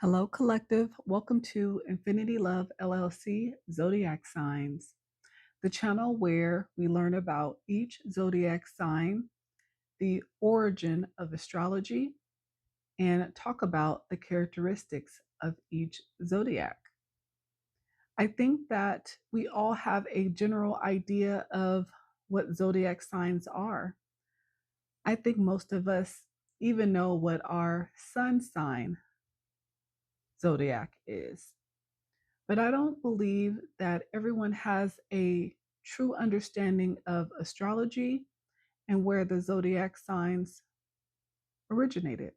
Hello, Collective. Welcome to Infinity Love LLC Zodiac Signs, the channel where we learn about each zodiac sign, the origin of astrology, and talk about the characteristics of each zodiac. I think that we all have a general idea of what zodiac signs are. I think most of us even know what our sun sign zodiac is. But I don't believe that everyone has a true understanding of astrology and where the zodiac signs originated.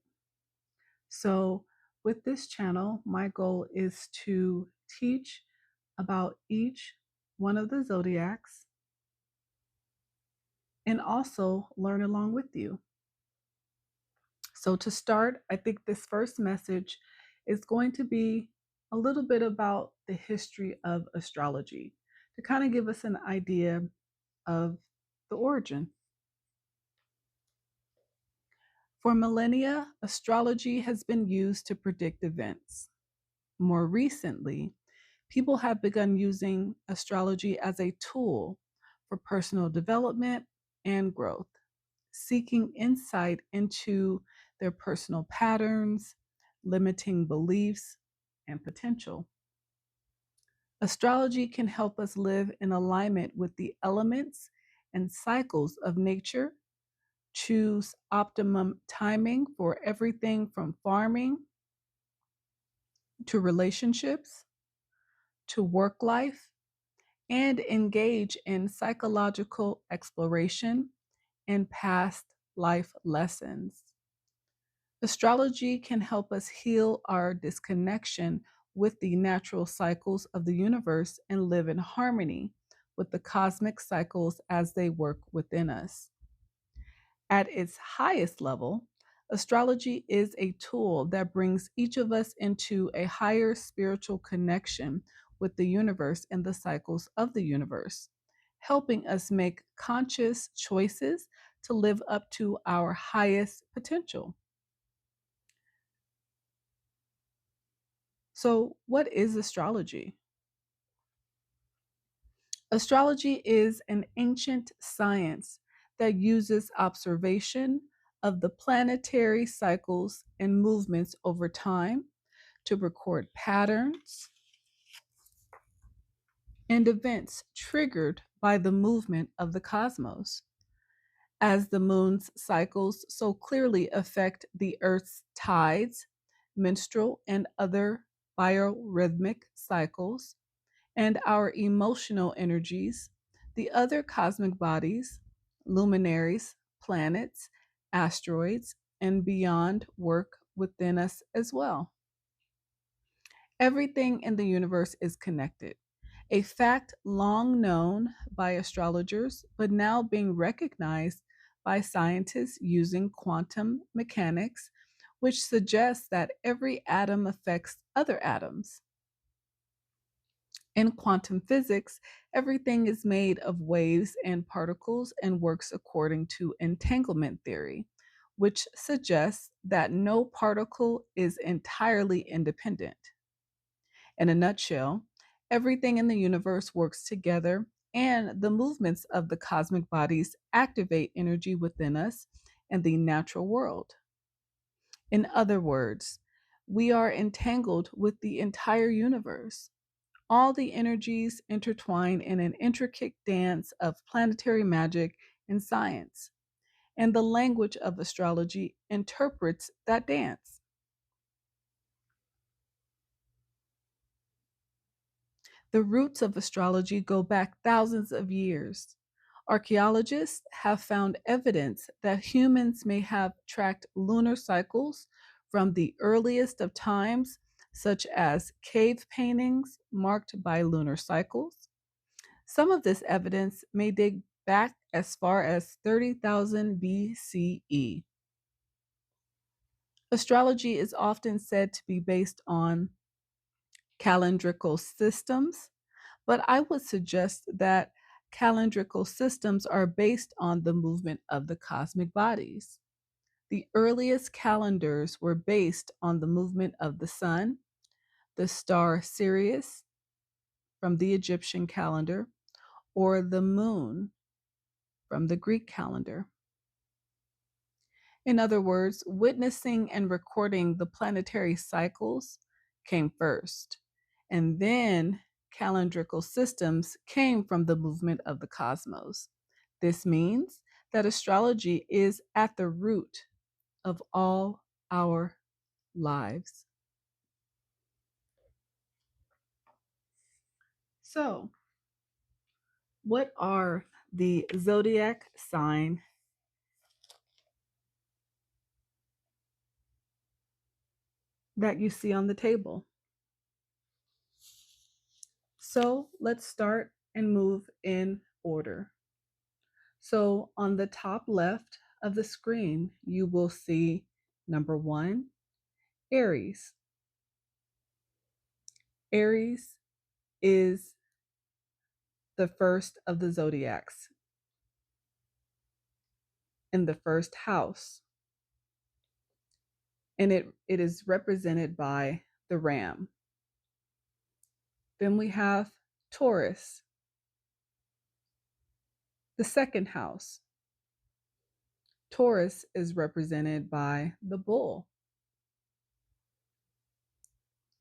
So, with this channel, my goal is to teach about each one of the zodiacs and also learn along with you. So, to start, I think this first message is going to be a little bit about the history of astrology to kind of give us an idea of the origin. For millennia, astrology has been used to predict events. More recently, people have begun using astrology as a tool for personal development and growth, seeking insight into their personal patterns, limiting beliefs, and potential. Astrology can help us live in alignment with the elements and cycles of nature, choose optimum timing for everything from farming to relationships to work life, and engage in psychological exploration and past life lessons. Astrology can help us heal our disconnection with the natural cycles of the universe and live in harmony with the cosmic cycles as they work within us. At its highest level, astrology is a tool that brings each of us into a higher spiritual connection with the universe and the cycles of the universe, helping us make conscious choices to live up to our highest potential. So, what is astrology? Astrology is an ancient science that uses observation of the planetary cycles and movements over time to record patterns and events triggered by the movement of the cosmos. As the moon's cycles so clearly affect the Earth's tides, menstrual, and other biorhythmic cycles, and our emotional energies, the other cosmic bodies, luminaries, planets, asteroids, and beyond work within us as well. Everything in the universe is connected, a fact long known by astrologers, but now being recognized by scientists using quantum mechanics, which suggests that every atom affects other atoms. In quantum physics, everything is made of waves and particles and works according to entanglement theory, which suggests that no particle is entirely independent. In a nutshell, everything in the universe works together, and the movements of the cosmic bodies activate energy within us and the natural world. In other words, we are entangled with the entire universe. All the energies intertwine in an intricate dance of planetary magic and science, and the language of astrology interprets that dance. The roots of astrology go back thousands of years. Archaeologists have found evidence that humans may have tracked lunar cycles from the earliest of times, such as cave paintings marked by lunar cycles. Some of this evidence may date back as far as 30,000 BCE. Astrology is often said to be based on calendrical systems, but I would suggest that calendrical systems are based on the movement of the cosmic bodies. The earliest calendars were based on the movement of the sun, the star Sirius from the Egyptian calendar, or the moon from the Greek calendar. In other words, witnessing and recording the planetary cycles came first, and then calendrical systems came from the movement of the cosmos. This means that astrology is at the root of all our lives. So, what are the zodiac sign that you see on the table? So, let's start and move in order. So, on the top left of the screen, you will see number 1, Aries. Aries is the first of the zodiacs in the first house, and it is represented by the ram. Then we have Taurus, the second house. Taurus is represented by the bull.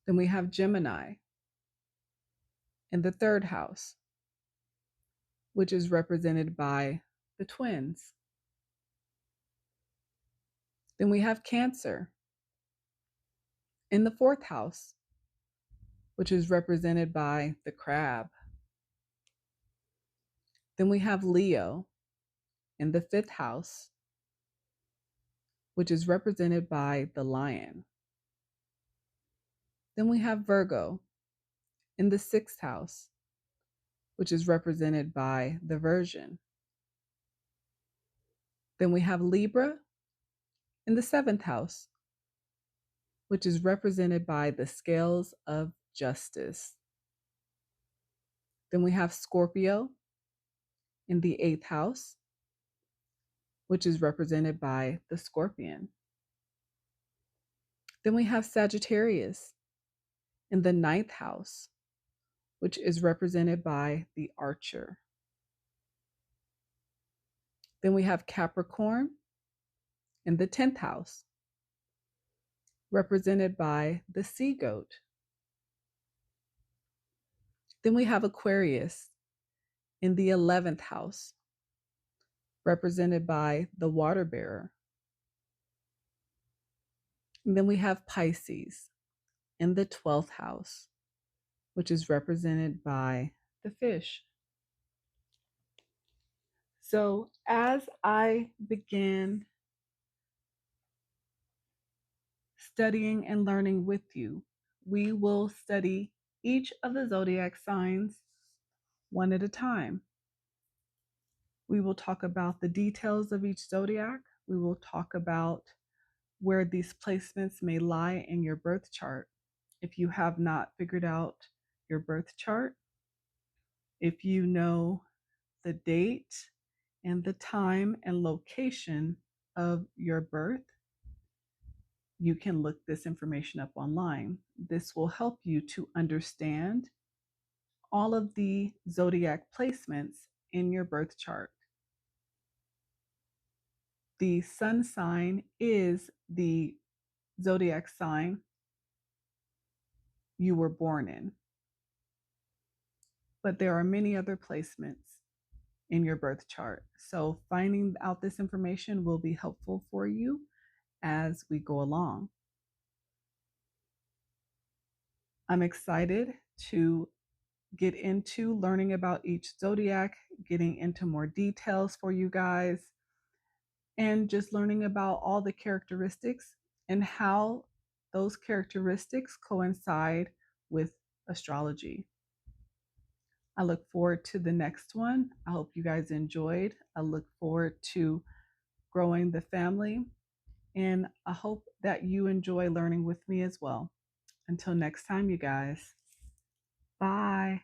Then we have Gemini in the third house, which is represented by the twins. Then we have Cancer in the fourth house, which is represented by the crab. Then we have Leo in the fifth house, which is represented by the lion. Then we have Virgo in the sixth house, which is represented by the Virgin. Then we have Libra in the seventh house, which is represented by the scales of justice. Then we have Scorpio in the eighth house, which is represented by the scorpion. Then we have Sagittarius in the ninth house, which is represented by the archer. Then we have Capricorn in the 10th house, represented by the sea goat. Then we have Aquarius in the 11th house, represented by the water bearer. And then we have Pisces in the 12th house, which is represented by the fish. So as I begin studying and learning with you, we will study each of the zodiac signs one at a time. We will talk about the details of each zodiac. We will talk about where these placements may lie in your birth chart. If you have not figured out your birth chart, if you know the date and the time and location of your birth, you can look this information up online. This will help you to understand all of the zodiac placements in your birth chart. The sun sign is the zodiac sign you were born in, but there are many other placements in your birth chart. So finding out this information will be helpful for you as we go along. I'm excited to get into learning about each zodiac, getting into more details for you guys, and just learning about all the characteristics and how those characteristics coincide with astrology. I look forward to the next one. I hope you guys enjoyed. I look forward to growing the family, and I hope that you enjoy learning with me as well. Until next time, you guys. Bye.